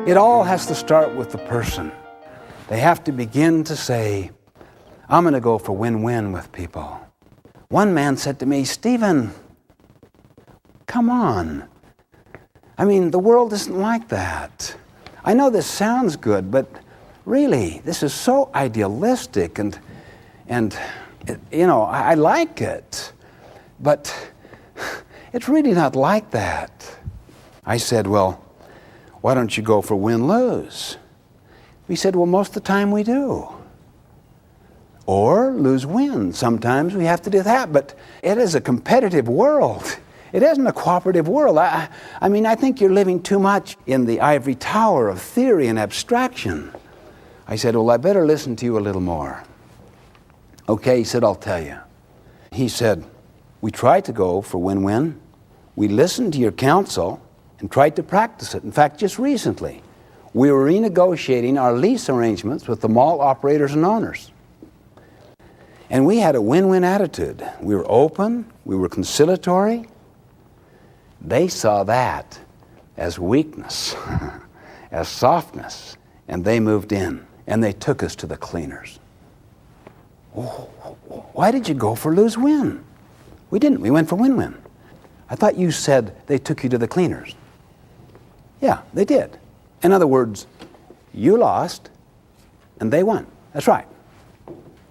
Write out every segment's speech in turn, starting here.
It all has to start with the person. They have to begin to say, I'm going to go for win-win with people. One man said to me, Stephen, come on. I mean, the world isn't like that. I know this sounds good, but really, this is so idealistic and you know, I like it, but it's really not like that. I said, well, why don't you go for win-lose? He said, well, most of the time we do. Or lose-win. Sometimes we have to do that, but it is a competitive world. It isn't a cooperative world. I mean, I think you're living too much in the ivory tower of theory and abstraction. I said, well, I better listen to you a little more. Okay, he said, I'll tell you. He said, we tried to go for win-win. We listened to your counsel and tried to practice it. In fact, just recently, we were renegotiating our lease arrangements with the mall operators and owners. And we had a win-win attitude. We were open, we were conciliatory. They saw that as weakness, as softness, and they moved in, and they took us to the cleaners. Why did you go for lose-win? We didn't. We went for win-win. I thought you said they took you to the cleaners. Yeah, they did. In other words, you lost, and they won. That's right.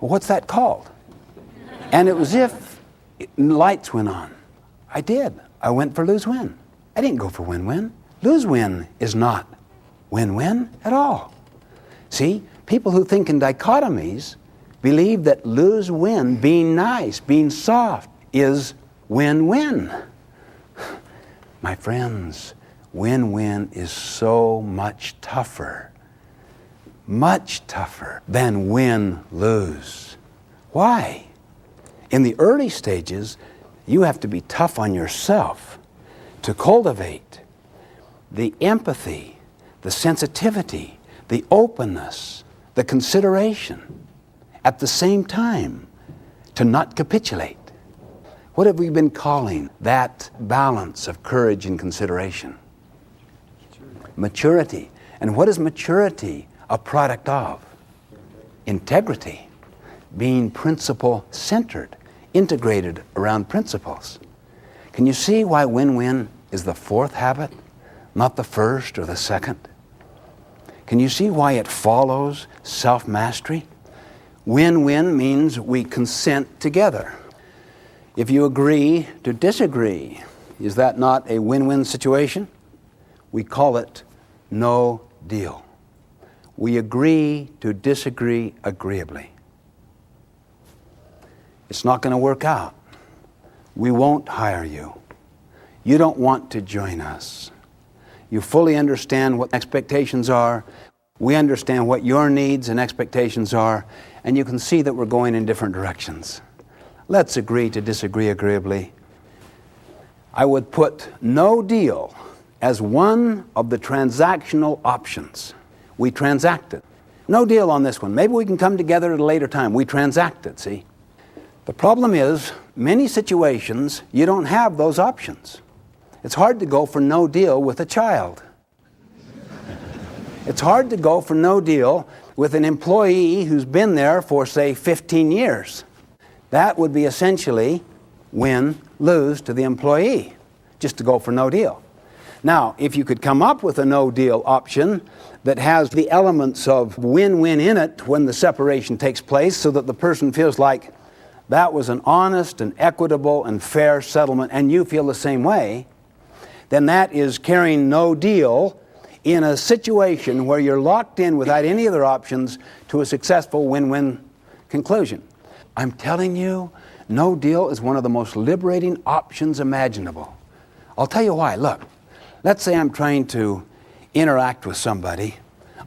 Well, what's that called? And it was if lights went on. I did. I went for lose-win. I didn't go for win-win. Lose-win is not win-win at all. See, people who think in dichotomies believe that lose-win, being nice, being soft, is win-win. My friends, win-win is so much tougher than win-lose. Why? In the early stages, you have to be tough on yourself to cultivate the empathy, the sensitivity, the openness, the consideration, at the same time, to not capitulate. What have we been calling that balance of courage and consideration? Maturity. And what is maturity a product of? Integrity. Being principle-centered, integrated around principles. Can you see why win-win is the fourth habit, not the first or the second? Can you see why it follows self-mastery? Win-win means we consent together. If you agree to disagree, is that not a win-win situation? We call it no deal. We agree to disagree agreeably. It's not going to work out. We won't hire you. You don't want to join us. You fully understand what expectations are. We understand what your needs and expectations are, and you can see that we're going in different directions. Let's agree to disagree agreeably. I would put no deal as one of the transactional options. We transacted. No deal on this one. Maybe we can come together at a later time. We transacted, see? The problem is, many situations, you don't have those options. It's hard to go for no deal with a child. It's hard to go for no deal with an employee who's been there for, say, 15 years. That would be essentially win-lose to the employee, just to go for no deal. Now, if you could come up with a no-deal option that has the elements of win-win in it when the separation takes place so that the person feels like that was an honest and equitable and fair settlement and you feel the same way, then that is carrying no deal in a situation where you're locked in without any other options to a successful win-win conclusion. I'm telling you, no deal is one of the most liberating options imaginable. I'll tell you why. Look, let's say I'm trying to interact with somebody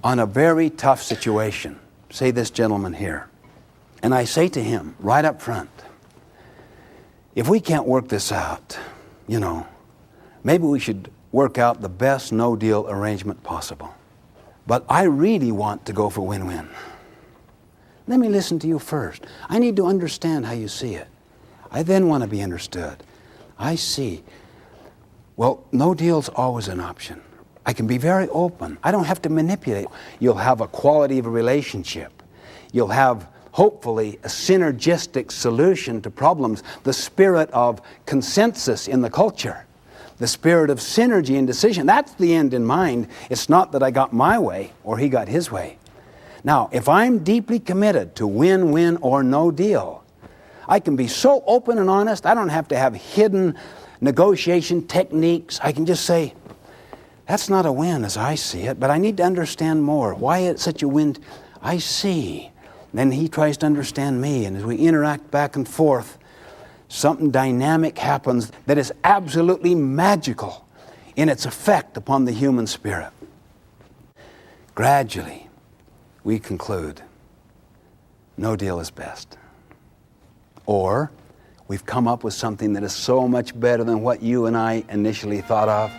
on a very tough situation. Say this gentleman here. And I say to him right up front, if we can't work this out, maybe we should work out the best no-deal arrangement possible. But I really want to go for win-win. Let me listen to you first. I need to understand how you see it. I then want to be understood. I see. Well, no deal's always an option. I can be very open. I don't have to manipulate. You'll have a quality of a relationship. You'll have, hopefully, a synergistic solution to problems, the spirit of consensus in the culture, the spirit of synergy and decision. That's the end in mind. It's not that I got my way or he got his way. Now, if I'm deeply committed to win-win or no deal, I can be so open and honest, I don't have to have hidden negotiation techniques. I can just say, that's not a win as I see it, but I need to understand more. Why it's such a win? I see. Then he tries to understand me, and as we interact back and forth, something dynamic happens that is absolutely magical in its effect upon the human spirit. Gradually, we conclude, no deal is best. Or we've come up with something that is so much better than what you and I initially thought of.